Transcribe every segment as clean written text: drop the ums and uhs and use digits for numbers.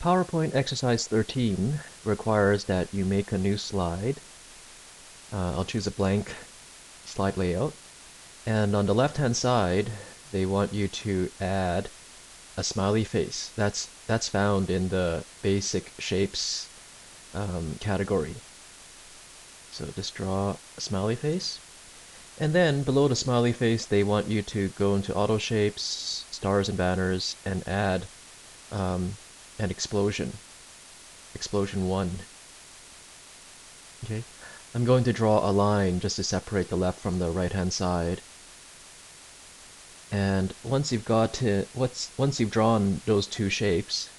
PowerPoint exercise 13 requires that you make a new slide. I'll choose a blank slide layout. And on the left-hand side, they want you to add a smiley face. That's found in the basic shapes category. So just draw a smiley face. And then below the smiley face, they want you to go into auto shapes, stars and banners, and add an explosion. Explosion 1. Okay. I'm going to draw a line just to separate the left from the right hand side. And once you've drawn those two shapes,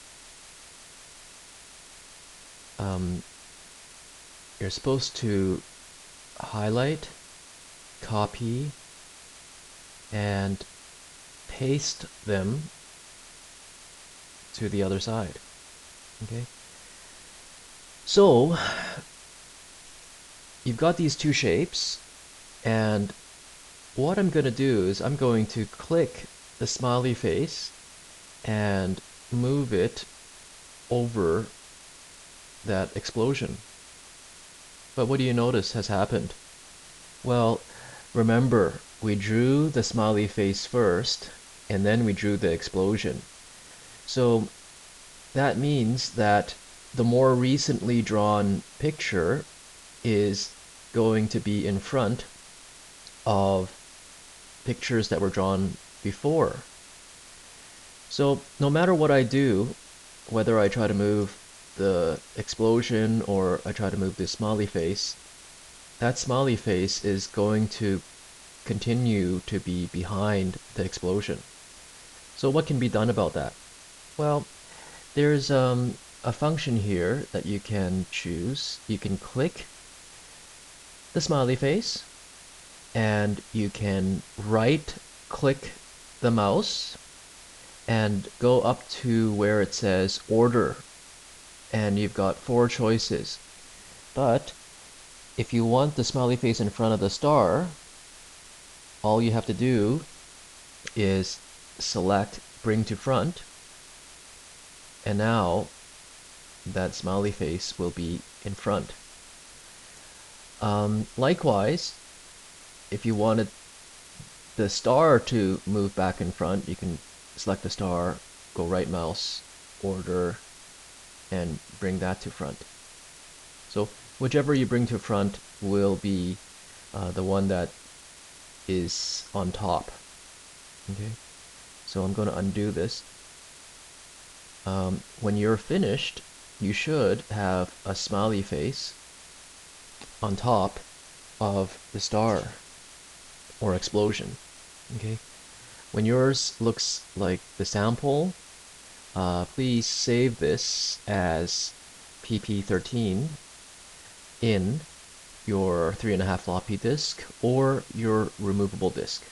you're supposed to highlight, copy, and paste them to the other side. Okay. So you've got these two shapes, and what I'm going to do is I'm going to click the smiley face and move it over that explosion. But what do you notice has happened? Well, remember, we drew the smiley face first, and then we drew the explosion. So that means that the more recently drawn picture is going to be in front of pictures that were drawn before. So no matter what I do, whether I try to move the explosion or I try to move the smiley face, that smiley face is going to continue to be behind the explosion. So what can be done about that? Well, there's a function here that you can choose. You can click the smiley face and you can right click the mouse and go up to where it says order, and you've got 4 choices. But if you want the smiley face in front of the star, all you have to do is select bring to front, and now that smiley face will be in front. Likewise, if you wanted the star to move back in front, you can select the star, go right mouse, order, and bring that to front. So whichever you bring to front will be the one that is on top. Okay, so I'm going to undo this. When you're finished, you should have a smiley face on top of the star or explosion. Okay, when yours looks like the sample, please save this as PP13 in your 3.5 floppy disk or your removable disk.